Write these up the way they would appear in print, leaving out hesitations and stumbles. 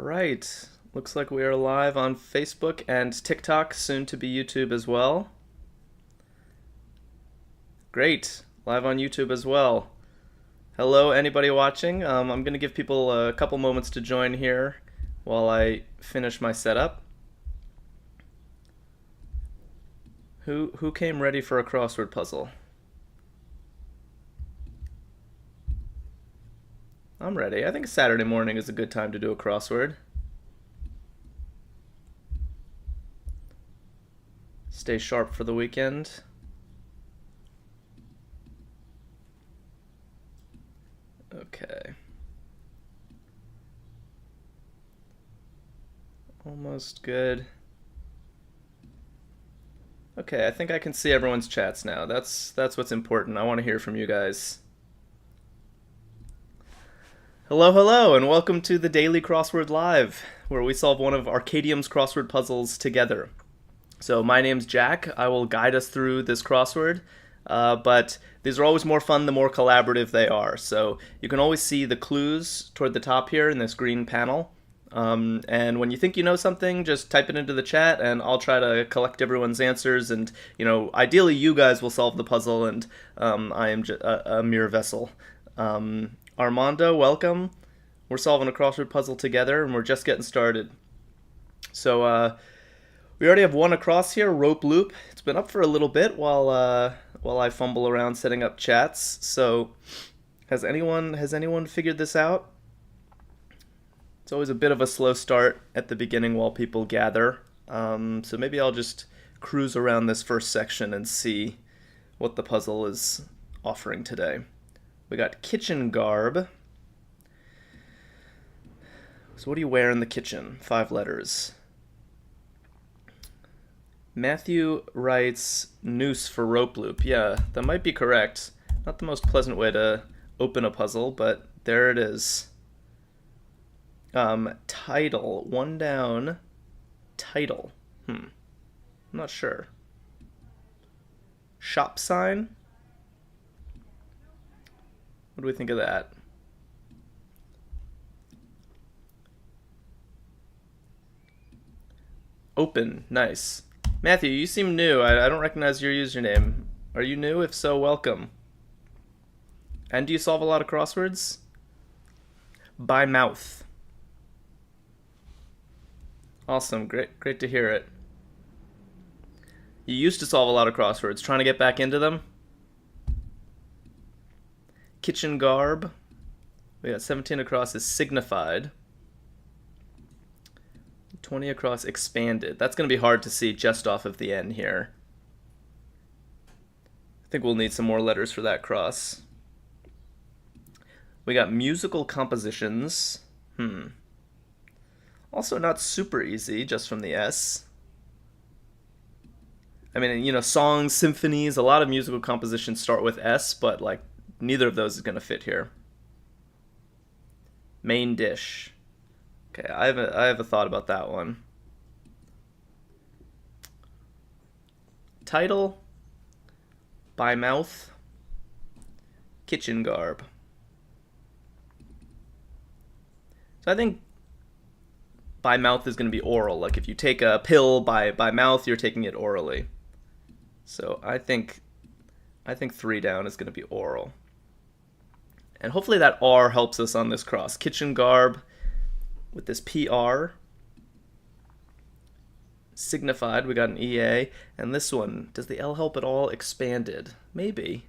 right. Looks like we are live on Facebook and TikTok, soon to be YouTube as well. Great. Live on YouTube as well. Hello, anybody watching? I'm going to give people a couple moments to join here while I finish my setup. Who came ready for a crossword puzzle? I'm ready. I think Saturday morning is a good time to do a crossword. Stay sharp for the weekend. Okay. Almost good. Okay, I think I can see everyone's chats now. That's what's important. I want to hear from you guys. Hello, hello, and welcome to the Daily Crossword Live, where we solve one of Arkadium's crossword puzzles together. So my name's Jack. I will guide us through this crossword, but these are always more fun the more collaborative they are. So you can always see the clues toward the top here in this green panel. And when you think you know something, just type it into the chat and I'll try to collect everyone's answers. And, ideally you guys will solve the puzzle and I am a mere vessel. Armando, welcome. We're solving a crossword puzzle together and we're just getting started. So we already have one across here, rope loop. It's been up for a little bit while I fumble around setting up chats. So has anyone figured this out? It's always a bit of a slow start at the beginning while people gather. So maybe I'll just cruise around this first section and see what the puzzle is offering today. We got kitchen garb. So what do you wear in the kitchen? 5 letters. Matthew writes noose for rope loop. Yeah, that might be correct. Not the most pleasant way to open a puzzle, but there it is. Title. 1 down. Title. I'm not sure. Shop sign? What do we think of that? Open. Nice. Matthew, you seem new. I don't recognize your username. Are you new? If so, welcome. And do you solve a lot of crosswords? By mouth. Awesome. Great to hear it. You used to solve a lot of crosswords. Trying to get back into them? Kitchen garb. We got 17 across is signified. 20 across expanded. That's going to be hard to see just off of the N here. I think we'll need some more letters for that cross. We got musical compositions. Also not super easy just from the S. I mean, songs, symphonies, a lot of musical compositions start with S, but neither of those is going to fit here. Main dish. Okay, I have a thought about that one. Title. By mouth. Kitchen garb. So I think by mouth is going to be oral. Like if you take a pill by mouth, you're taking it orally. So I think 3 down is going to be oral. And hopefully that R helps us on this cross. Kitchen garb with this PR. Signified, we got an EA. And this one, does the L help at all? Expanded. Maybe.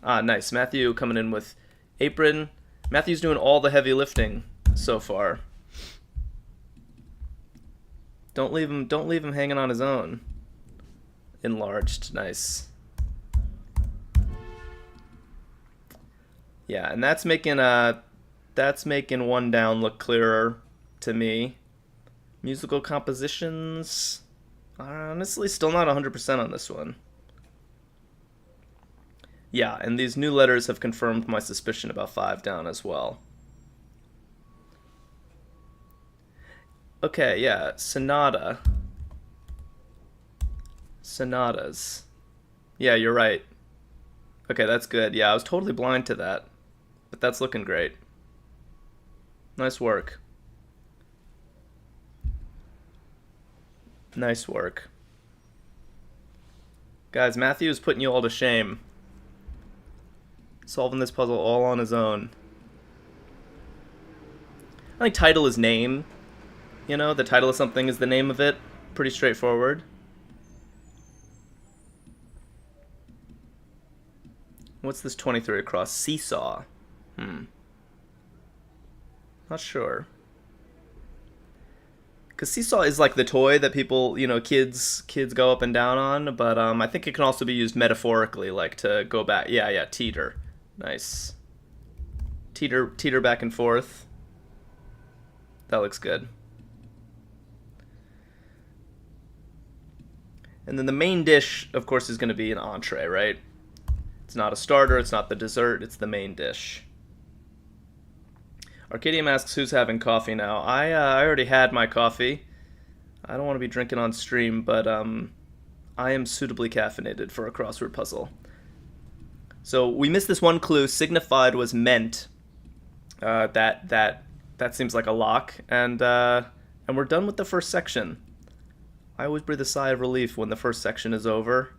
Ah, nice. Matthew coming in with apron. Matthew's doing all the heavy lifting so far. Don't leave him hanging on his own. Enlarged, nice. Yeah, and that's making 1 down look clearer to me. Musical compositions, honestly, still not 100% on this one. Yeah, and these new letters have confirmed my suspicion about 5 down as well. Okay, yeah, sonata. Sonatas. Yeah, you're right. Okay, that's good. Yeah, I was totally blind to that. But that's looking great. Nice work. Nice work. Guys, Matthew is putting you all to shame. Solving this puzzle all on his own. I think title is name. You know, the title of something is the name of it. Pretty straightforward. What's this 23 across? Seesaw. Not sure. Because seesaw is like the toy that people, kids go up and down on, but I think it can also be used metaphorically, like to go back. Yeah, teeter. Nice. Teeter back and forth. That looks good. And then the main dish, of course, is going to be an entree, right? It's not a starter, it's not the dessert, it's the main dish. Arkadium asks who's having coffee now. I already had my coffee. I don't want to be drinking on stream, but I am suitably caffeinated for a crossword puzzle. So we missed this one clue. Signified was meant. That seems like a lock, and we're done with the first section. I always breathe a sigh of relief when the first section is over.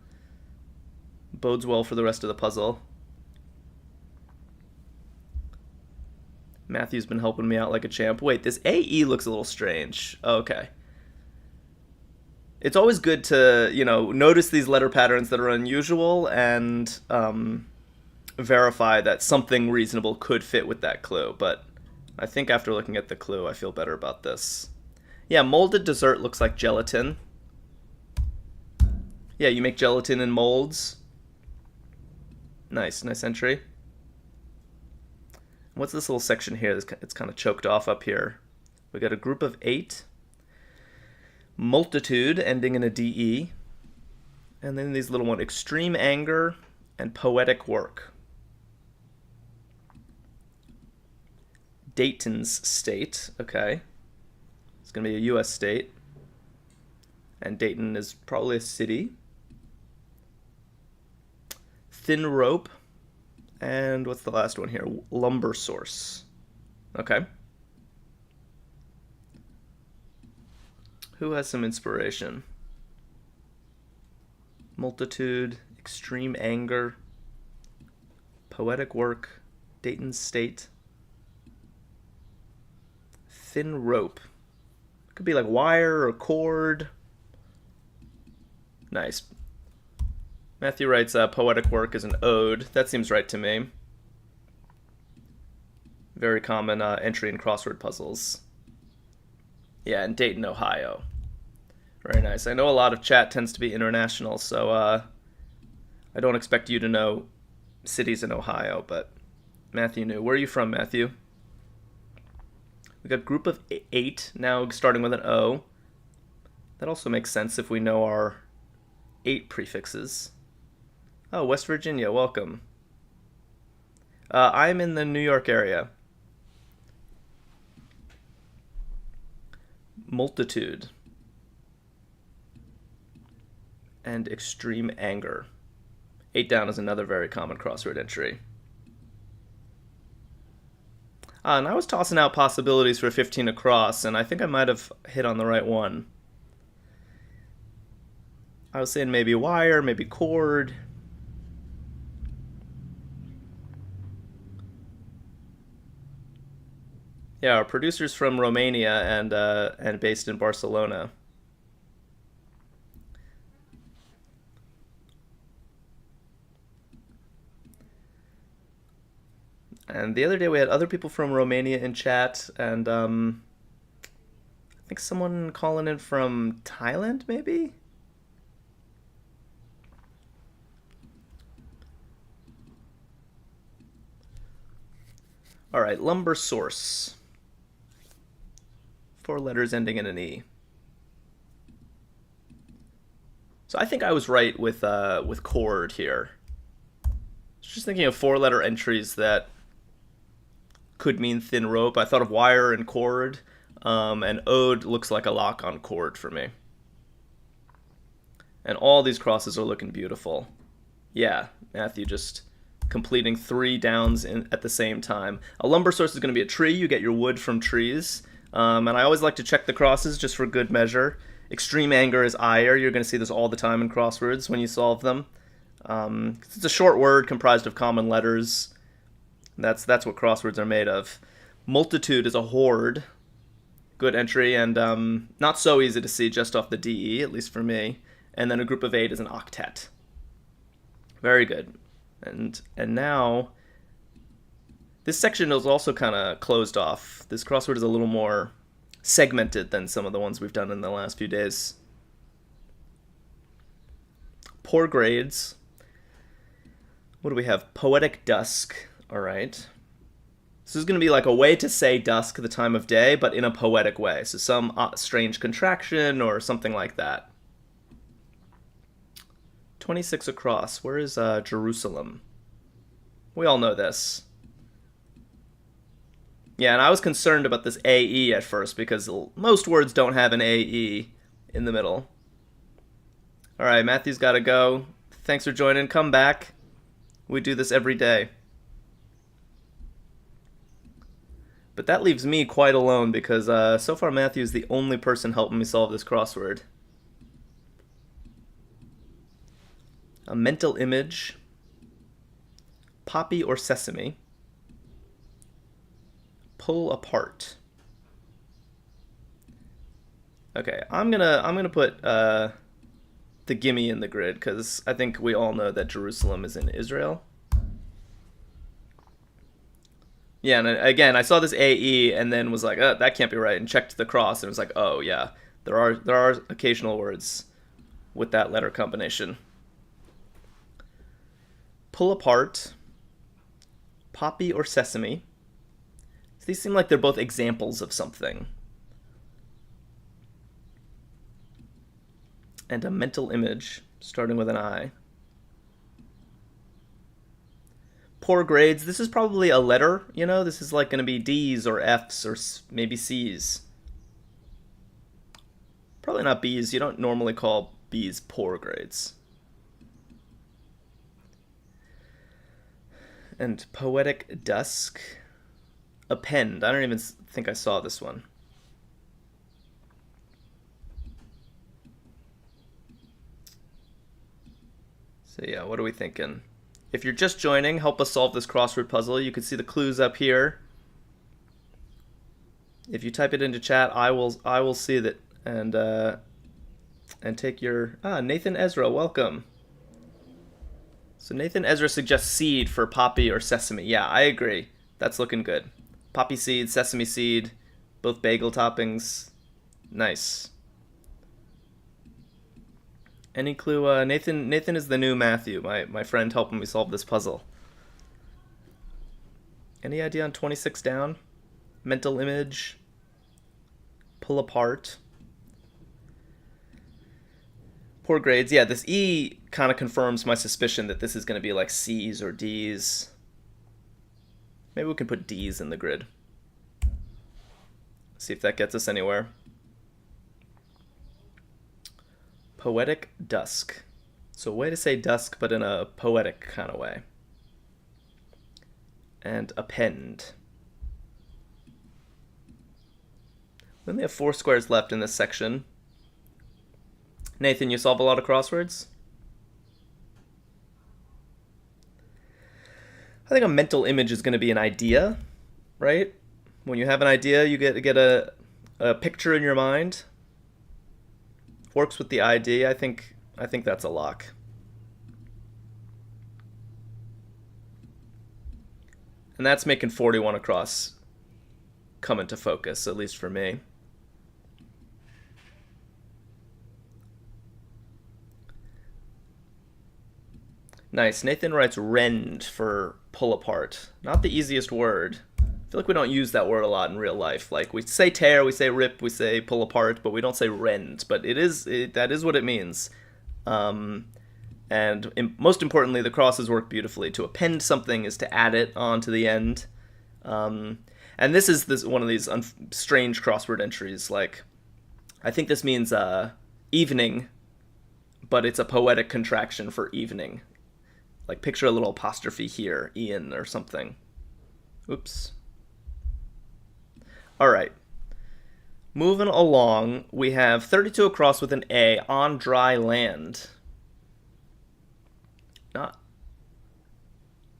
Bodes well for the rest of the puzzle. Matthew's been helping me out like a champ. Wait, this AE looks a little strange. Oh, okay. It's always good to, notice these letter patterns that are unusual and verify that something reasonable could fit with that clue. But I think after looking at the clue, I feel better about this. Yeah, molded dessert looks like gelatin. Yeah, you make gelatin in molds. Nice entry. What's this little section here? It's kind of choked off up here. We got a group of 8. Multitude, ending in a DE. And then these little ones, extreme anger and poetic work. Dayton's state, okay. It's going to be a U.S. state. And Dayton is probably a city. Thin rope. And what's the last one here? Lumber source. Okay. Who has some inspiration? Multitude, extreme anger, poetic work, Dayton's state, thin rope. Could be like wire or cord. Nice. Matthew writes, poetic work is an ode. That seems right to me. Very common entry in crossword puzzles. Yeah, in Dayton, Ohio. Very nice. I know a lot of chat tends to be international, so I don't expect you to know cities in Ohio, but Matthew knew. Where are you from, Matthew? We got group of 8, now starting with an O. That also makes sense if we know our 8 prefixes. Oh, West Virginia, welcome. I'm in the New York area. Multitude. And extreme anger. 8 down is another very common crossword entry. And I was tossing out possibilities for 15 across, and I think I might have hit on the right one. I was saying maybe wire, maybe cord. Yeah, our producer's from Romania and based in Barcelona. And the other day we had other people from Romania in chat, and I think someone calling in from Thailand, maybe? All right, lumber source. 4 letters ending in an E. So I think I was right with cord here. Just thinking of 4-letter entries that could mean thin rope. I thought of wire and cord, and ode looks like a lock on cord for me. And all these crosses are looking beautiful. Yeah, Matthew just completing 3 downs at the same time. A lumber source is going to be a tree. You get your wood from trees. And I always like to check the crosses just for good measure. Extreme anger is ire. You're going to see this all the time in crosswords when you solve them. It's a short word comprised of common letters. That's what crosswords are made of. Multitude is a horde. Good entry, and not so easy to see just off the DE, at least for me. And then a group of 8 is an octet. Very good. And now, this section is also kind of closed off. This crossword is a little more segmented than some of the ones we've done in the last few days. Poor grades. What do we have? Poetic dusk. All right. This is going to be like a way to say dusk, the time of day, but in a poetic way. So some strange contraction or something like that. 26 across. Where is Jerusalem? We all know this. Yeah, and I was concerned about this AE at first because most words don't have an AE in the middle. All right, Matthew's got to go. Thanks for joining. Come back. We do this every day. But that leaves me quite alone because so far Matthew's the only person helping me solve this crossword. A mental image. Poppy or sesame. Pull apart. Okay, I'm gonna put the gimme in the grid because I think we all know that Jerusalem is in Israel. Yeah, and again, I saw this AE and then was like, that can't be right, and checked the cross and was like, oh yeah, there are occasional words with that letter combination. Pull apart. Poppy or sesame. So these seem like they're both examples of something. And a mental image, starting with an I. Poor grades. This is probably a letter, you know? This is like going to be D's or F's or maybe C's. Probably not B's. You don't normally call B's poor grades. And poetic dusk. Append. I don't even think I saw this one. So yeah, what are we thinking? If you're just joining, help us solve this crossword puzzle. You can see the clues up here. If you type it into chat, I will see that and take your Nathan Ezra, welcome. So Nathan Ezra suggests seed for poppy or sesame. Yeah, I agree. That's looking good. Poppy seed, sesame seed, both bagel toppings. Nice. Any clue? Nathan is the new Matthew, my friend helping me solve this puzzle. Any idea on 26 down? Mental image. Pull apart. Poor grades. Yeah, this E kind of confirms my suspicion that this is going to be like C's or D's. Maybe we can put D's in the grid. See if that gets us anywhere. Poetic dusk. So a way to say dusk, but in a poetic kind of way. And append. We only have 4 squares left in this section. Nathan, you solve a lot of crosswords? I think a mental image is going to be an idea, right? When you have an idea, you get a picture in your mind. Works with the ID. I think that's a lock. And that's making 41 across come into focus, at least for me. Nice. Nathan writes rend for pull apart. Not the easiest word. I feel like we don't use that word a lot in real life. Like we say tear, we say rip, we say pull apart, but we don't say rend. But that is what it means. And most importantly, the crosses work beautifully. To append something is to add it onto the end. And this is one of these strange crossword entries. Like, I think this means evening, but it's a poetic contraction for evening. Like, picture a little apostrophe here, Ian or something. Oops. All right. Moving along, we have 32 across with an A, on dry land. Not.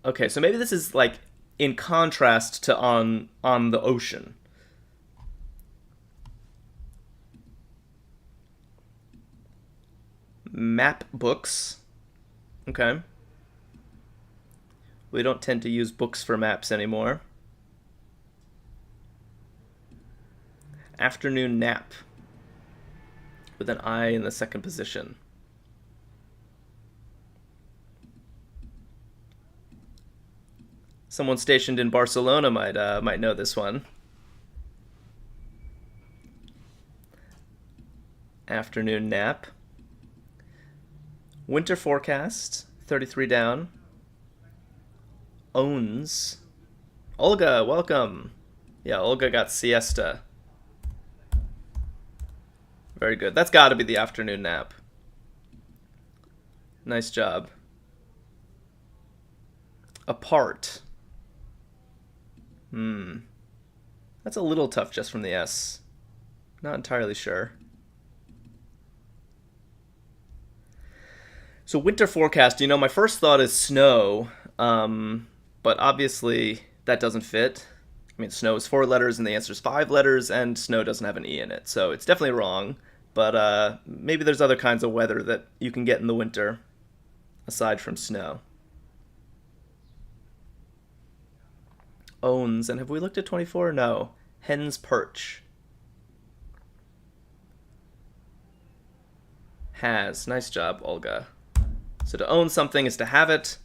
Okay, so maybe this is like in contrast to on the ocean. Map books. Okay. We don't tend to use books for maps anymore. Afternoon nap. With an I in the second position. Someone stationed in Barcelona might know this one. Afternoon nap. Winter forecast, 33 down. Owns. Olga, welcome. Yeah, Olga got siesta. Very good. That's got to be the afternoon nap. Nice job. Apart. That's a little tough just from the S. Not entirely sure. So winter forecast, my first thought is snow, but obviously that doesn't fit. I mean, snow is 4 letters and the answer is 5 letters, and snow doesn't have an E in it, so it's definitely wrong. But maybe there's other kinds of weather that you can get in the winter, aside from snow. Owns, and have we looked at 24? No. Hen's perch. Has. Nice job, Olga. So to own something is to have it.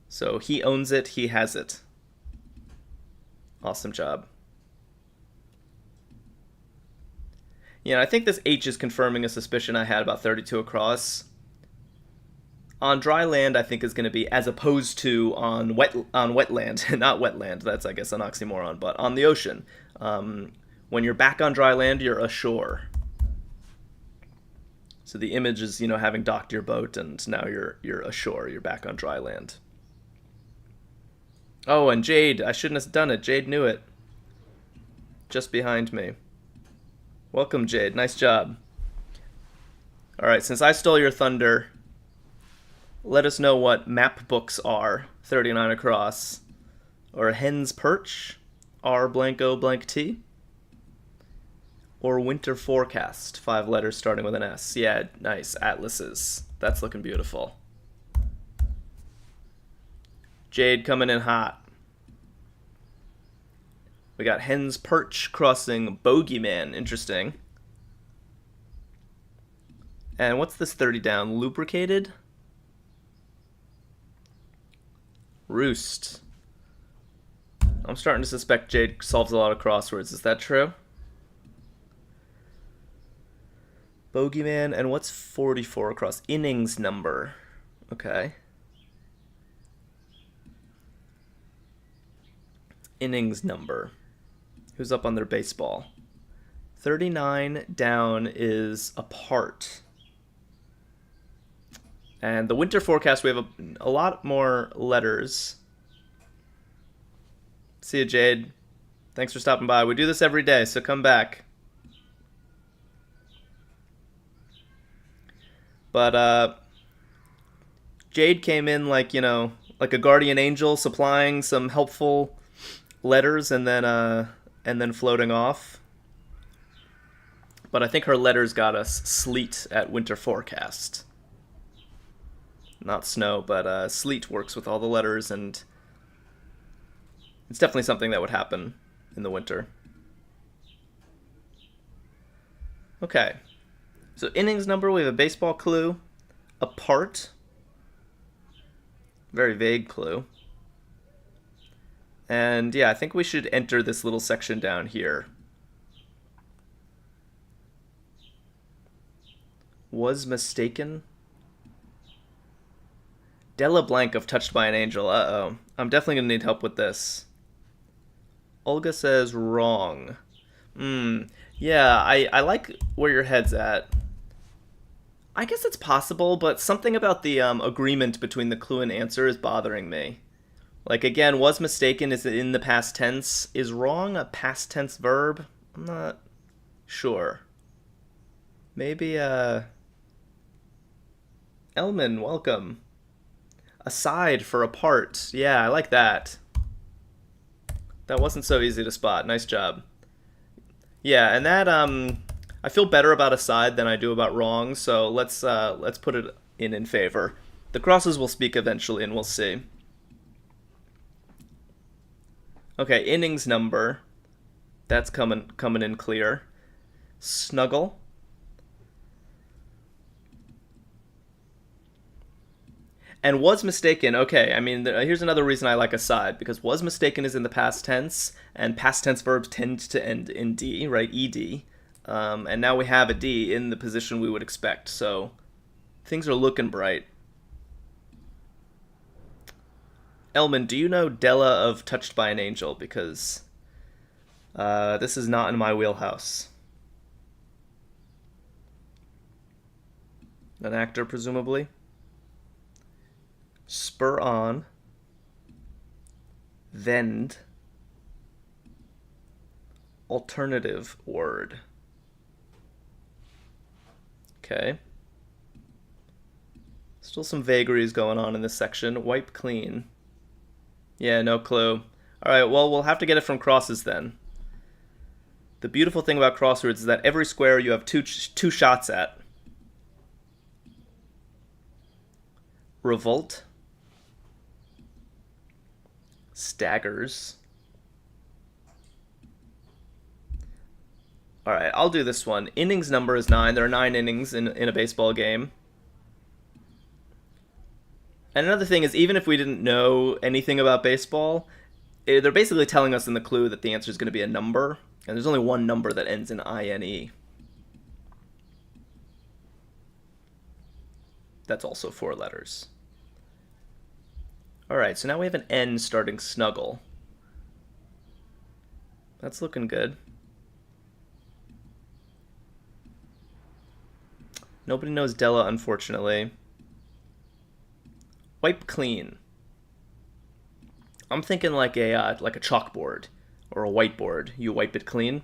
So he owns it, he has it. Awesome job. Yeah, I think this H is confirming a suspicion I had about 32 across. On dry land, I think is going to be as opposed to on wetland, not wetland. That's, I guess, an oxymoron. But on the ocean, when you're back on dry land, you're ashore. So the image is, having docked your boat, and now you're ashore. You're back on dry land. Oh, and Jade, I shouldn't have done it. Jade knew it. Just behind me. Welcome, Jade. Nice job. All right, since I stole your thunder, let us know what map books are. 39 across. Or Hen's perch. R blank O blank T. Or winter forecast. 5 letters starting with an S. Yeah, nice. Atlases. That's looking beautiful. Jade coming in hot. We got Hen's perch crossing Bogeyman. Interesting. And what's this 30 down? Lubricated? Roost. I'm starting to suspect Jade solves a lot of crosswords. Is that true? Bogeyman, and what's 44 across? Innings number. Okay. Innings number. Who's up on their baseball? 39 down is apart. And the winter forecast, we have a lot more letters. See you, Jade. Thanks for stopping by. We do this every day, so come back. But Jade came in like a guardian angel, supplying some helpful letters and then floating off. But I think her letters got us sleet at winter forecast. Not snow, but sleet works with all the letters, and it's definitely something that would happen in the winter. Okay. So innings number, we have a baseball clue. Apart. Very vague clue. And yeah, I think we should enter this little section down here. Was mistaken. Della blank of touched by an angel. Uh-oh. I'm definitely going to need help with this. Olga says wrong. Yeah, I like where your head's at. I guess it's possible, but something about the agreement between the clue and answer is bothering me. Like, again, was mistaken is in the past tense. Is wrong a past tense verb? I'm Sure. Maybe, Elman, welcome. Aside for apart. Yeah, I like that. That wasn't so easy to spot. Nice job. Yeah, and that I feel better about aside than I do about wrong, so let's put it in favor. The crosses will speak eventually and we'll see. Okay, innings number. That's coming in clear. Snuggle. And was mistaken. Okay, I mean, here's another reason I like aside, because was mistaken is in the past tense, and past tense verbs tend to end in D, right? ED. And now we have a D in the position we would expect, so things are looking bright. Elman, do you know Della of Touched by an Angel? Because this is not in my wheelhouse. An actor, presumably. Spur on. Vend. Alternative word. Okay. Still some vagaries going on in this section. Wipe clean. Yeah, no clue. Alright, well, we'll have to get it from crosses then. The beautiful thing about crosswords is that every square you have two shots at. Revolt. Staggers. Alright, I'll do this one. Innings number is 9. There are 9 innings in a baseball game. And another thing is, even if we didn't know anything about baseball, they're basically telling us in the clue that the answer is going to be a number. And there's only one number that ends in INE. That's also 4 letters. Alright, so now we have an N starting snuggle. That's looking good. Nobody knows Della, unfortunately. Wipe clean. I'm thinking like a chalkboard or a whiteboard. You wipe it clean.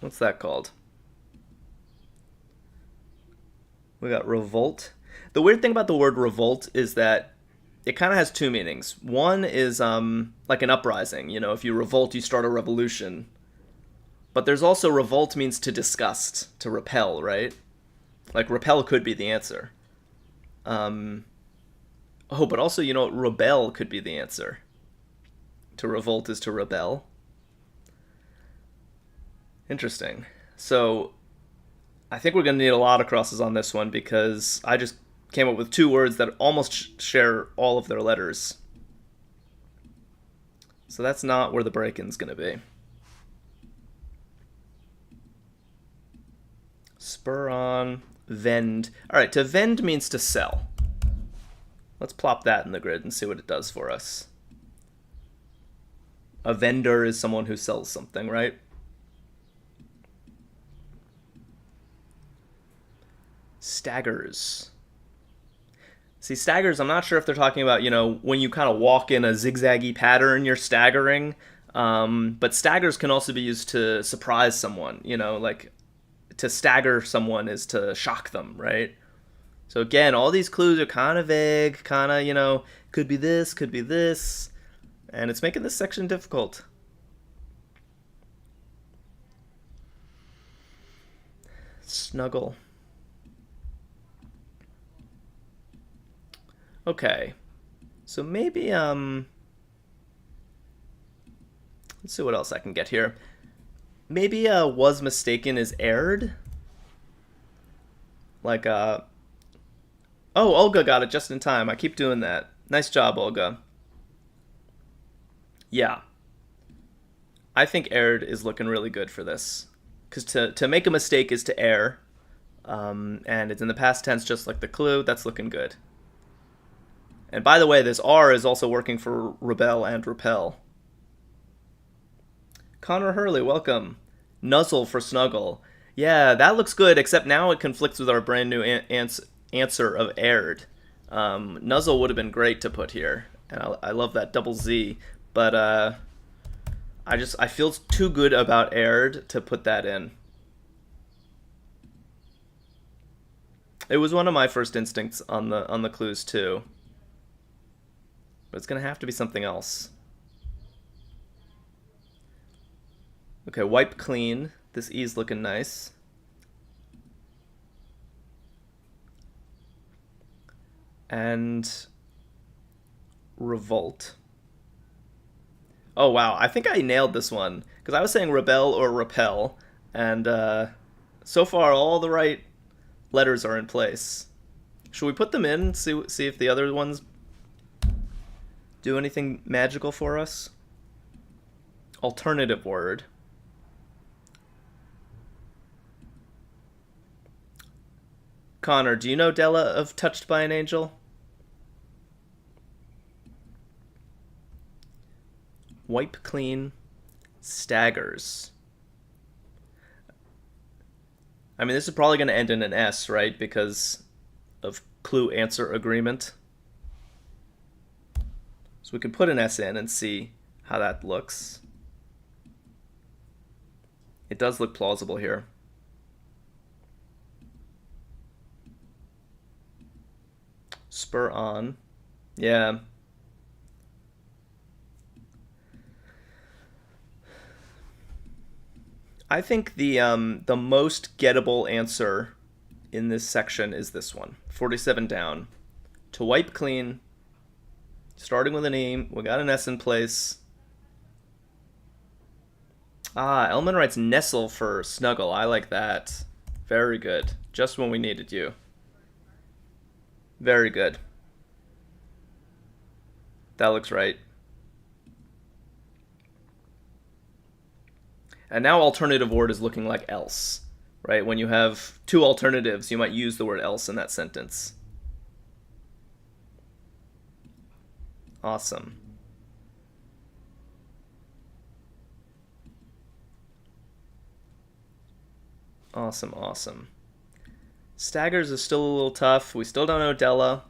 What's that called? We got revolt. The weird thing about the word revolt is that it kind of has 2 meanings. One is like an uprising. You know, if you revolt, you start a revolution. But there's also revolt means to disgust, to repel, right? Like repel could be the answer. Oh, but also, you know, rebel could be the answer. To revolt is to rebel. Interesting. So, I think we're going to need a lot of crosses on this one because I just came up with 2 words that almost share all of their letters. So that's not where the break-in's going to be. Spur on, vend. Alright, to vend means to sell. Let's plop that in the grid and see what it does for us. A vendor is someone who sells something, right? Staggers. See, staggers, I'm not sure if they're talking about, you know, when you kind of walk in a zigzaggy pattern, you're staggering. But staggers can also be used to surprise someone, you know, like to stagger someone is to shock them, right? So again, all these clues are kind of vague, kind of, you know, could be this, and it's making this section difficult. Snuggle. Okay. So maybe, let's see what else I can get here. Maybe, was mistaken is aired? Like, oh, Olga got it just in time. I keep doing that. Nice job, Olga. Yeah. I think aired is looking really good for this. Because to make a mistake is to err. And it's in the past tense just like the clue. That's looking good. And by the way, this R is also working for rebel and repel. Connor Hurley, welcome. Nuzzle for snuggle. Yeah, that looks good, except now it conflicts with our brand new answer of aired. Nuzzle would have been great to put here. And I love that double Z. But I I feel too good about aired to put that in. It was one of my first instincts on the clues too. But it's gonna have to be something else. Okay, wipe clean. This E's looking nice. And revolt. Oh wow, I think I nailed this one because I was saying rebel or repel, and so far all the right letters are in place. Should we put them in? See if the other ones do anything magical for us. Alternative word. Connor, do you know Della of Touched by an Angel? Wipe clean. Staggers. I mean, this is probably going to end in an S, right? Because of clue answer agreement. So we can put an S in and see how that looks. It does look plausible here. Spur on. Yeah. I think the most gettable answer in this section is this one. 47 down. To wipe clean. Starting with an E. We got an S in place. Ah, Elman writes nestle for snuggle. I like that. Very good. Just when we needed you. Very good. That looks right. And now alternative word is looking like else, right? When you have two alternatives, you might use the word else in that sentence. Awesome. Awesome, awesome. Staggers is still a little tough. We still don't know Della.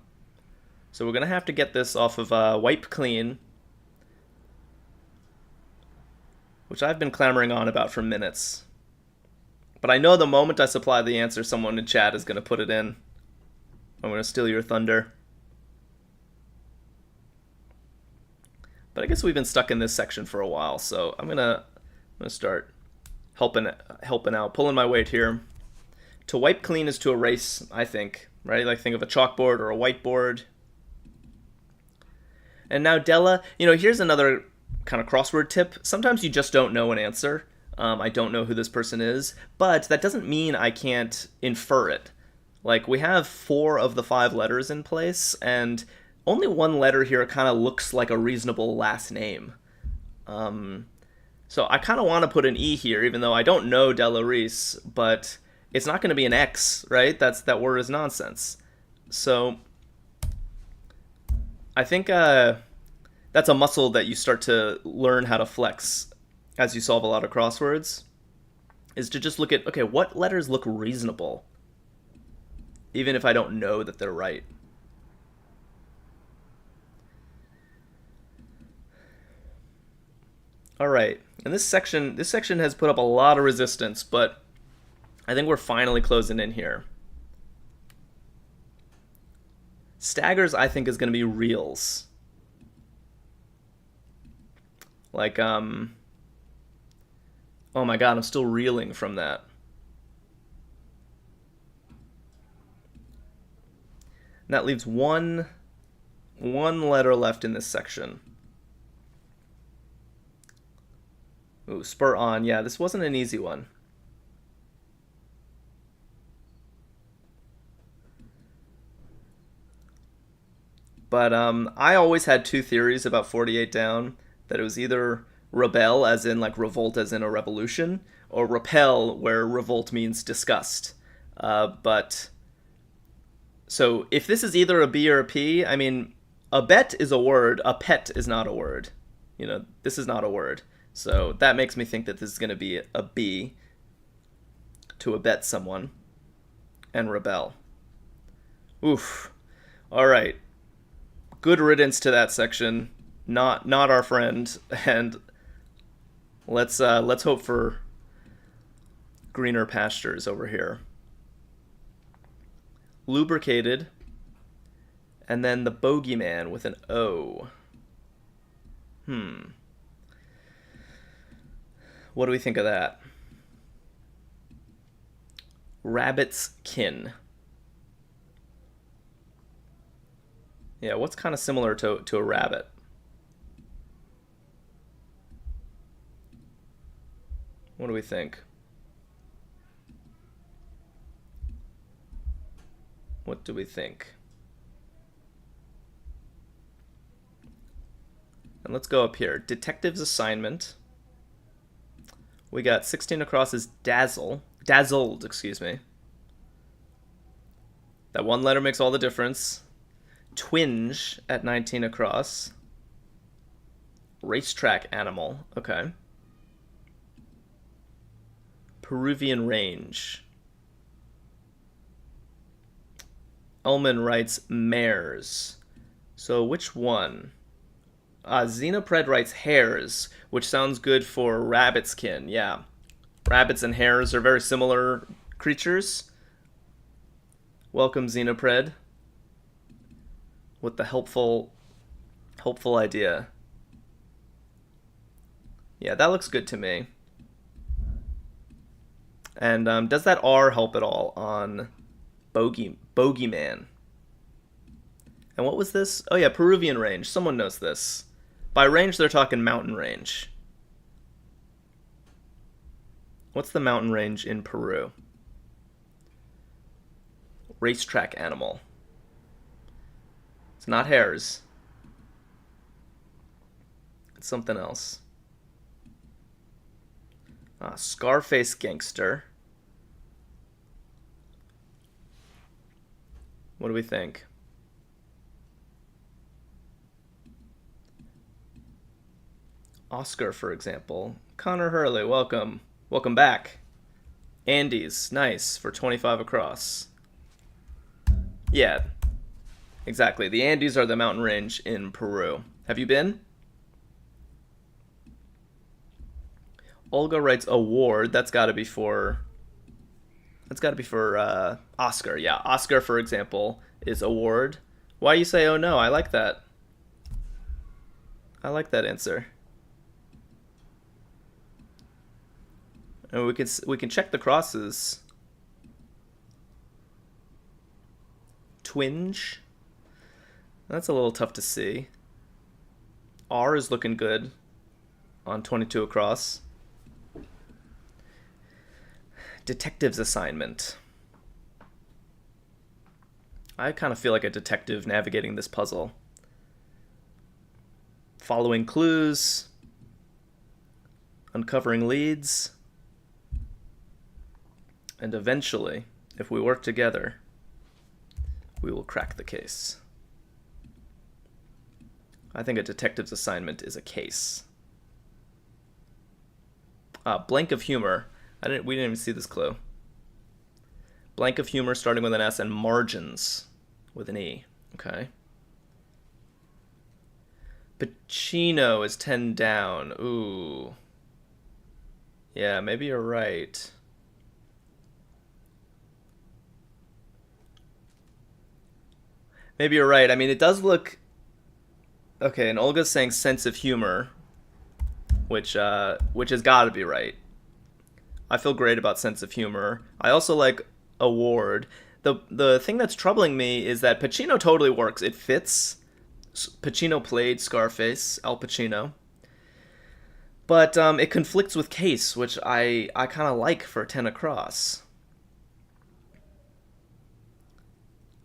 So we're going to have to get this off of Wipe Clean, which I've been clamoring on about for minutes. But I know the moment I supply the answer, someone in chat is going to put it in. I'm going to steal your thunder. But I guess we've been stuck in this section for a while, so I'm gonna start helping out, pulling my weight here. To wipe clean is to erase, I think, right? Like think of a chalkboard or a whiteboard. And now Della, here's another kind of crossword tip. Sometimes you just don't know an answer. I don't know who this person is, but that doesn't mean I can't infer it. Like we have 4 of the 5 letters in place, and only one letter here kind of looks like a reasonable last name. So I kind of want to put an E here, even though I don't know Della Reese, but it's not going to be an X, right? That word is nonsense. So I think that's a muscle that you start to learn how to flex as you solve a lot of crosswords, is to just look at, okay, what letters look reasonable, even if I don't know that they're right. All right, and this section has put up a lot of resistance, but I think we're finally closing in here. Staggers, I think, is going to be reels. Like, oh my god, I'm still reeling from that. And that leaves one letter left in this section. Ooh, spur on. Yeah, this wasn't an easy one. But I always had 2 theories about 48 down, that it was either rebel, as in like revolt as in a revolution, or repel, where revolt means disgust. But so if this is either a B or a P, I mean, a bet is a word, a pet is not a word. This is not a word. So that makes me think that this is going to be a B, to abet someone, and rebel. Oof. All right. Good riddance to that section. Not our friend. And Let's hope for greener pastures over here. Lubricated, and then the bogeyman with an O. What do we think of that? Rabbit's kin. Yeah, what's kind of similar to a rabbit? What do we think? What do we think? And let's go up here. Detective's assignment. We got 16 across is dazzled, excuse me. That one letter makes all the difference. Twinge at 19 across. Racetrack animal, okay. Peruvian range. Elman writes mares. So which one? Xenopred writes hares, which sounds good for rabbit's kin. Yeah, rabbits and hares are very similar creatures. Welcome, Xenopred, with the helpful idea. Yeah, that looks good to me. And does that R help at all on bogeyman? And what was this? Oh yeah, Peruvian range. Someone knows this. By range, they're talking mountain range. What's the mountain range in Peru? Racetrack animal. It's not hares. It's something else. Scarface gangster. What do we think? Oscar, for example. Connor Hurley, welcome. Welcome back. Andes, nice, for 25 across. Yeah, exactly. The Andes are the mountain range in Peru. Have you been? Olga writes award. That's got to be for Oscar. Yeah, Oscar, for example, is award. Why you say oh no? I like that. I like that answer. And we can check the crosses. Twinge. That's a little tough to see. R is looking good on 22 across. Detective's assignment. I kind of feel like a detective navigating this puzzle. Following clues. Uncovering leads. And eventually, if we work together, we will crack the case. I think a detective's assignment is a case. Blank of humor. We didn't even see this clue. Blank of humor starting with an S and margins with an E. Okay. Pacino is 10 down. Ooh. Yeah, maybe you're right. Maybe you're right. I mean, it does look... Okay, and Olga's saying sense of humor, which has got to be right. I feel great about sense of humor. I also like award. The thing that's troubling me is that Pacino totally works. It fits. Pacino played Scarface, Al Pacino. But it conflicts with case, which I kind of like for 10 across.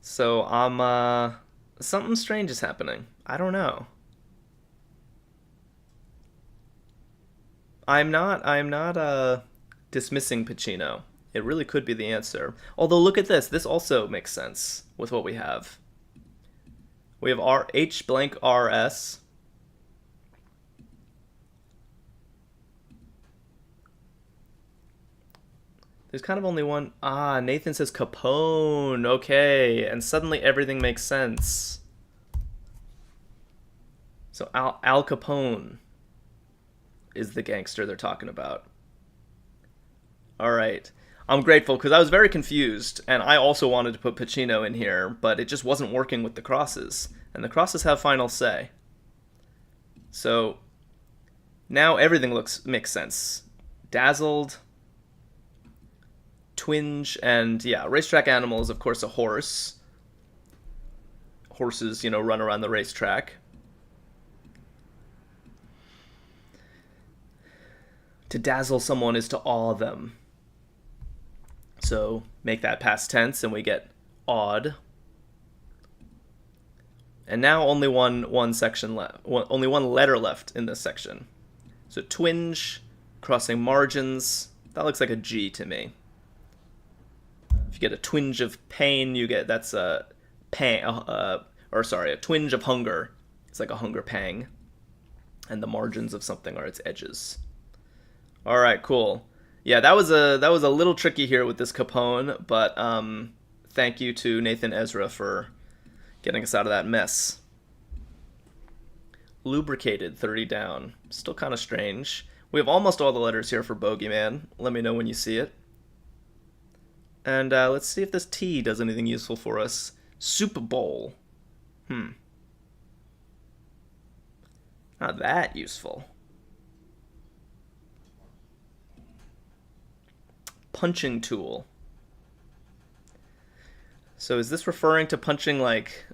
So something strange is happening. I don't know. I'm not dismissing Pacino. It really could be the answer. Although look at this. This also makes sense with what we have. We have H blank RS. There's kind of only one. Nathan says Capone. Okay, and suddenly everything makes sense. So Al Capone. is the gangster they're talking about. All right. I'm grateful because I was very confused, and I also wanted to put Pacino in here, but it just wasn't working with the crosses, and the crosses have final say. So now everything makes sense. Dazzled, twinge, and yeah, racetrack animal is of course a horse. Horses, run around the racetrack. To dazzle someone is to awe them. So make that past tense and we get awed. And now only one section left. Only one letter left in this section. So twinge, crossing margins. That looks like a G to me. If you get a twinge of pain, that's a pang. A twinge of hunger. It's like a hunger pang. And the margins of something are its edges. All right, cool. Yeah, that was a little tricky here with this Capone, but thank you to Nathan Ezra for getting us out of that mess. Lubricated, 30 down. Still kind of strange. We have almost all the letters here for Bogeyman. Let me know when you see it. And let's see if this T does anything useful for us. Super Bowl. Not that useful. Punching tool. So is this referring to punching like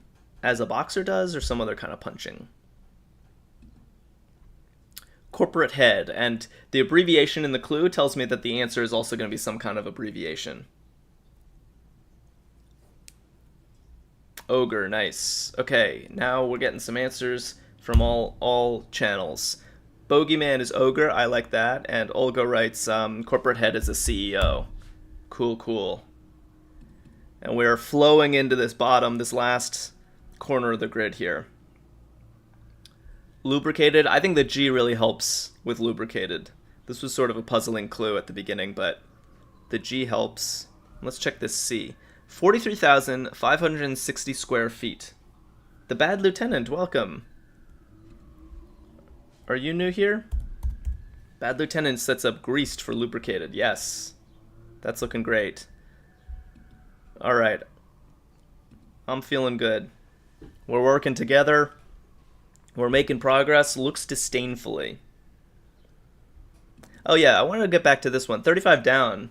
as a boxer does or some other kind of punching? Corporate head, and the abbreviation in the clue tells me that the answer is also going to be some kind of abbreviation. Ogre, nice. Okay, now we're getting some answers from all channels. Bogeyman is ogre, I like that, and Olga writes corporate head is a CEO. Cool. And we're flowing into this last corner of the grid here. Lubricated, I think the G really helps with lubricated. This was sort of a puzzling clue at the beginning, but the G helps. Let's check this C. 43,560 square feet. The Bad Lieutenant, welcome. Are you new here? Bad Lieutenant sets up greased for lubricated. Yes. That's looking great. Alright. I'm feeling good. We're working together. We're making progress. Looks disdainfully. Oh yeah, I wanted to get back to this one. 35 down.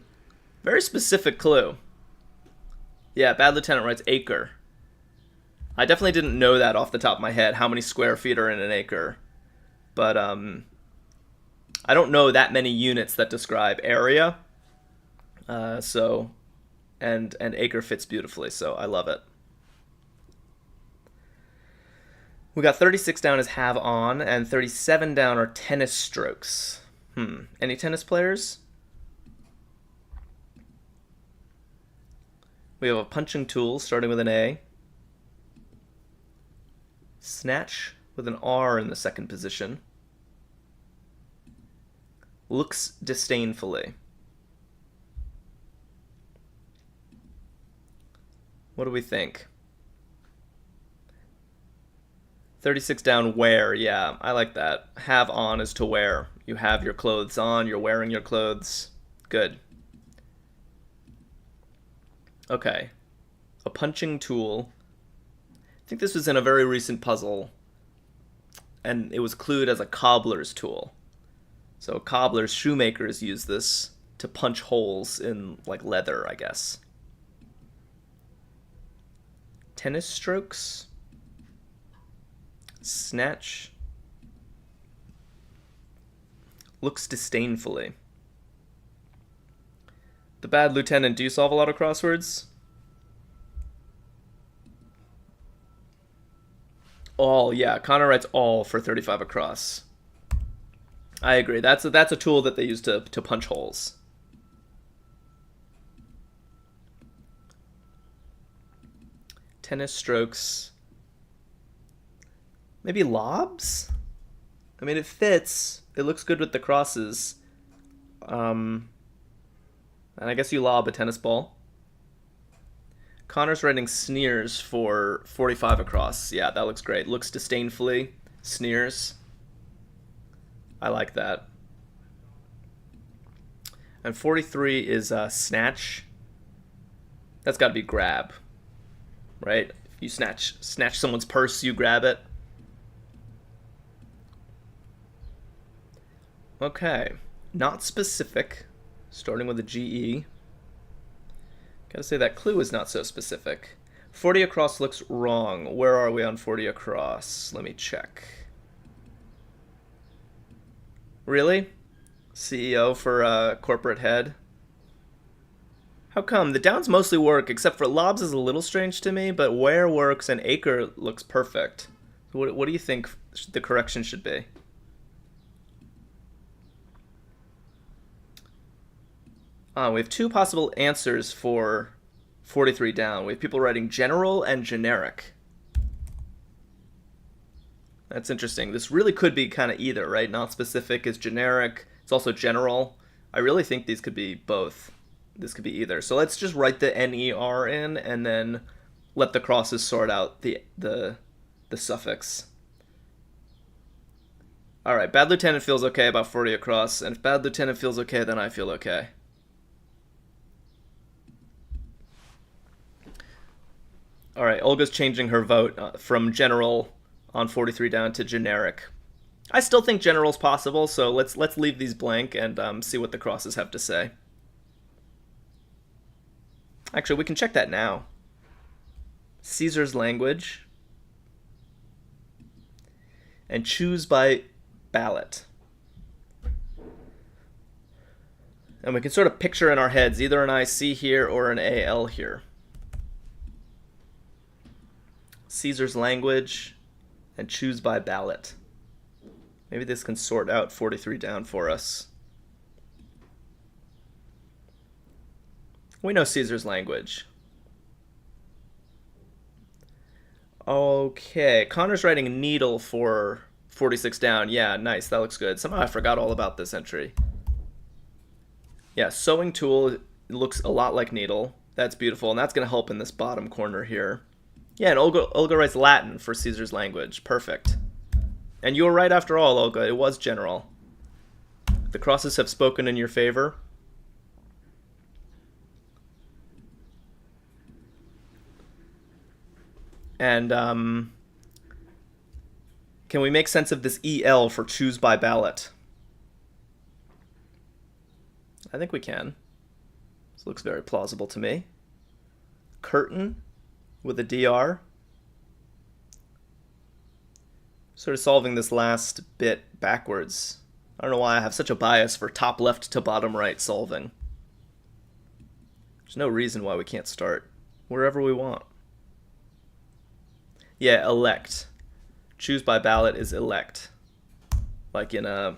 Very specific clue. Yeah, Bad Lieutenant writes acre. I definitely didn't know that off the top of my head, how many square feet are in an acre. But I don't know that many units that describe area. And acre fits beautifully, so I love it. We got 36 down as have on, and 37 down are tennis strokes. Any tennis players? We have a punching tool starting with an A. Snatch with an R in the second position. Looks disdainfully. What do we think? 36 down, wear. Yeah, I like that. Have on is to wear. You have your clothes on, you're wearing your clothes. Good. Okay. A punching tool. I think this was in a very recent puzzle, and it was clued as a cobbler's tool. So cobblers, shoemakers use this to punch holes in, like, leather, I guess. Tennis strokes. Snatch. Looks disdainfully. The Bad Lieutenant, do you solve a lot of crosswords? All, yeah. Connor writes all for 35 across. I agree. That's a tool that they use to punch holes. Tennis strokes. Maybe lobs? I mean, it fits. It looks good with the crosses. And I guess you lob a tennis ball. Connor's writing sneers for 45 across. Yeah, that looks great. Looks disdainfully. Sneers. I like that. And 43 is snatch. That's got to be grab, right? If you snatch someone's purse, you grab it. Okay, not specific, starting with a GE. Gotta say that clue is not so specific. 40 across looks wrong. Where are we on 40 across? Let me check. Really? CEO for corporate head? How come? The downs mostly work, except for lobs is a little strange to me, but where works and acre looks perfect. What do you think the correction should be? We have two possible answers for 43 down. We have people writing general and generic. That's interesting. This really could be kind of either, right? Not specific is generic. It's also general. I really think these could be both. This could be either. So let's just write the NER in and then let the crosses sort out the suffix. All right, Bad Lieutenant feels okay about 40 across, and if Bad Lieutenant feels okay, then I feel okay. All right, Olga's changing her vote from general on 43 down to generic. I still think general's possible, so let's leave these blank and see what the crosses have to say. Actually, we can check that now. Caesar's language. And choose by ballot. And we can sort of picture in our heads either an IC here or an AL here. Caesar's language and choose by ballot. Maybe this can sort out 43 down for us. We know Caesar's language. Okay, Connor's writing needle for 46 down. Yeah, nice, that looks good. Somehow I forgot all about this entry. Yeah, sewing tool looks a lot like needle. That's beautiful, and that's going to help in this bottom corner here. Yeah, and Olga writes Latin for Caesar's language. Perfect. And you were right after all, Olga. It was general. The crosses have spoken in your favor. And can we make sense of this EL for choose by ballot? I think we can. This looks very plausible to me. Curtain with a DR. Sort of solving this last bit backwards. I don't know why I have such a bias for top left to bottom right solving. There's no reason why we can't start wherever we want. Yeah, elect. Choose by ballot is elect. Like in a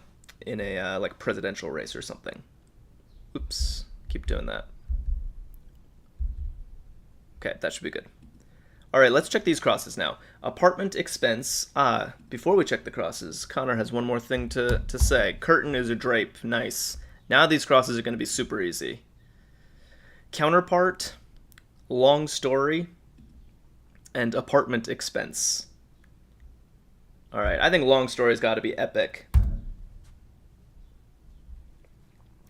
like presidential race or something. Oops, keep doing that. Okay, that should be good. All right, let's check these crosses now. Apartment expense. Before we check the crosses, Connor has one more thing to say. Curtain is a drape. Nice. Now these crosses are going to be super easy. Counterpart, long story, and apartment expense. All right, I think long story's got to be epic.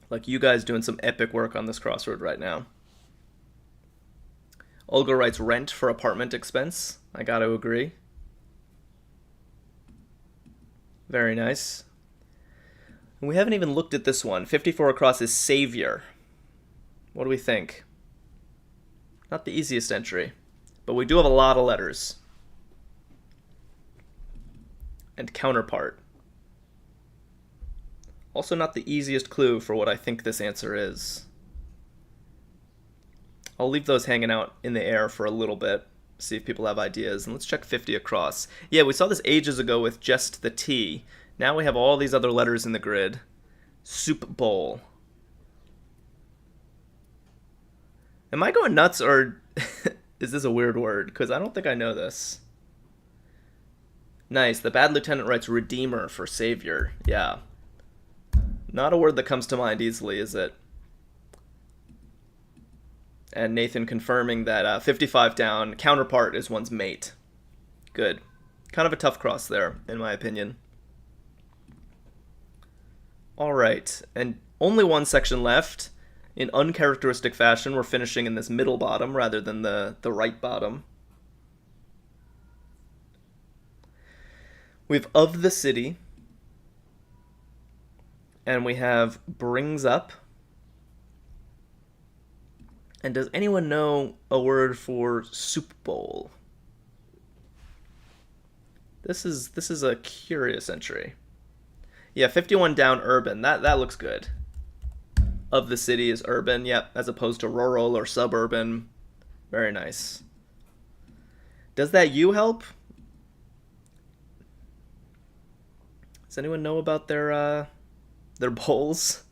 Like you guys doing some epic work on this crossword right now. Olga writes rent for apartment expense. I got to agree. Very nice. And we haven't even looked at this one. 54 across is savior. What do we think? Not the easiest entry, but we do have a lot of letters. And counterpart. Also not the easiest clue for what I think this answer is. I'll leave those hanging out in the air for a little bit, see if people have ideas, and let's check 50 across. Yeah, we saw this ages ago with just the T. Now we have all these other letters in the grid. Soup bowl. Am I going nuts, or is this a weird word? Because I don't think I know this. Nice, the Bad Lieutenant writes redeemer for savior. Yeah. Not a word that comes to mind easily, is it? And Nathan confirming that 55 down, counterpart is one's mate. Good. Kind of a tough cross there, in my opinion. All right, and Only one section left. In uncharacteristic fashion, we're finishing in this middle bottom rather than the right bottom. We have of the city. And we have brings up. And does anyone know a word for soup bowl? This is a curious entry. Yeah, 51 down urban. That looks good. Of the city is urban, yep, as opposed to rural or suburban. Very nice. Does that U help? Does anyone know about their bowls?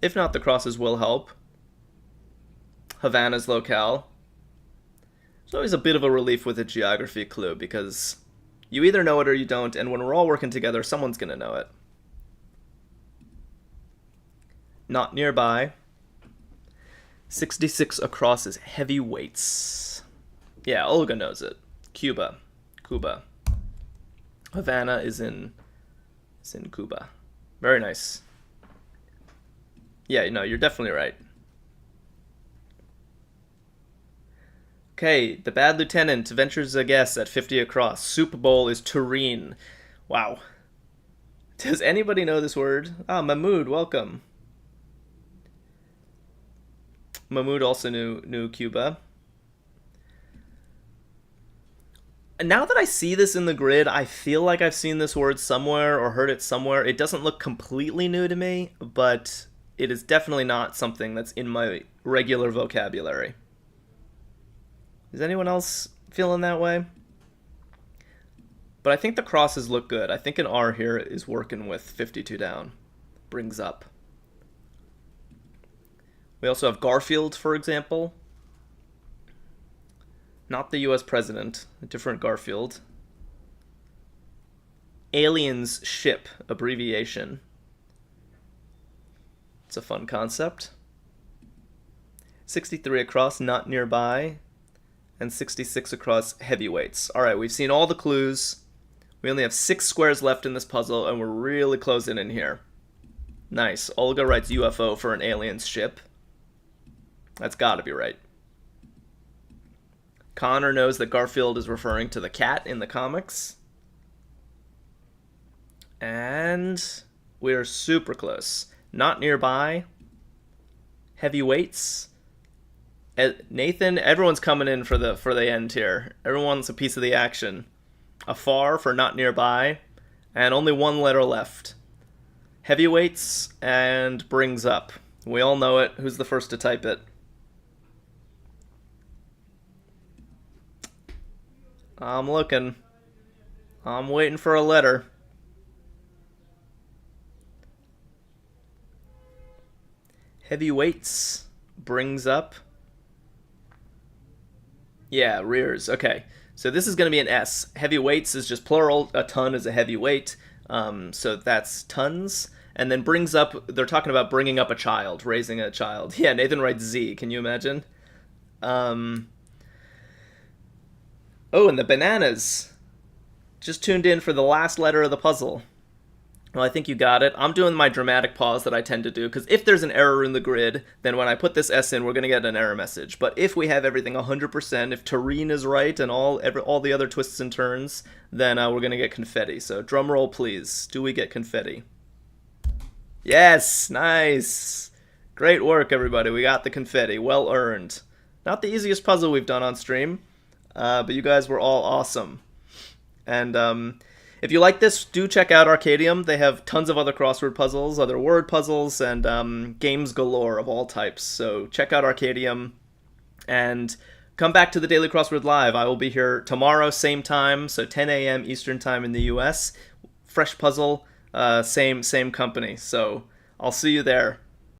If not, the crosses will help. Havana's locale. It's always a bit of a relief with a geography clue because you either know it or you don't, and when we're all working together, someone's going to know it. Not nearby. 66 across is heavyweights. Yeah, Olga knows it. Cuba. Havana is in Cuba. Very nice. Yeah, no, you're definitely right. Okay, the Bad Lieutenant ventures a guess at 50 across. Soup bowl is tureen. Wow. Does anybody know this word? Ah, Mahmood, welcome. Mahmood also knew Cuba. And now that I see this in the grid, I feel like I've seen this word somewhere or heard it somewhere. It doesn't look completely new to me, but it is definitely not something that's in my regular vocabulary. Is anyone else feeling that way? But I think the crosses look good. I think an R here is working with 52 down. Brings up. We also have Garfield, for example. Not the US president, a different Garfield. Aliens ship, abbreviation. It's a fun concept. 63 across, not nearby. And 66 across, heavyweights. All right, we've seen all the clues. We only have 6 squares left in this puzzle, and we're really closing in here. Nice. Olga writes UFO for an alien's ship. That's gotta be right. Connor knows that Garfield is referring to the cat in the comics. And we're super close. Not nearby. Heavyweights. Nathan, everyone's coming in for the end here. Everyone's a piece of the action. Afar for not nearby. And only one letter left. Heavyweights and brings up. We all know it. Who's the first to type it? I'm looking. I'm waiting for a letter. Heavyweights brings up. Yeah, rears. Okay. So this is going to be an S. Heavyweights is just plural. A ton is a heavyweight. So that's tons. And then brings up, they're talking about bringing up a child, raising a child. Yeah, Nathan writes Z. Can you imagine? Oh, and the bananas. Just tuned in for the last letter of the puzzle. Well, I think you got it. I'm doing my dramatic pause that I tend to do, because if there's an error in the grid, then when I put this S in, we're going to get an error message. But if we have everything 100%, if tureen is right and all the other twists and turns, then we're going to get confetti. So drum roll, please. Do we get confetti? Yes! Nice! Great work, everybody. We got the confetti. Well earned. Not the easiest puzzle we've done on stream. But you guys were all awesome. And if you like this, do check out Arkadium. They have tons of other crossword puzzles, other word puzzles, and games galore of all types. So check out Arkadium and come back to the Daily Crossword Live. I will be here tomorrow, same time, so 10 a.m. Eastern Time in the US. Fresh puzzle, same company. So I'll see you there.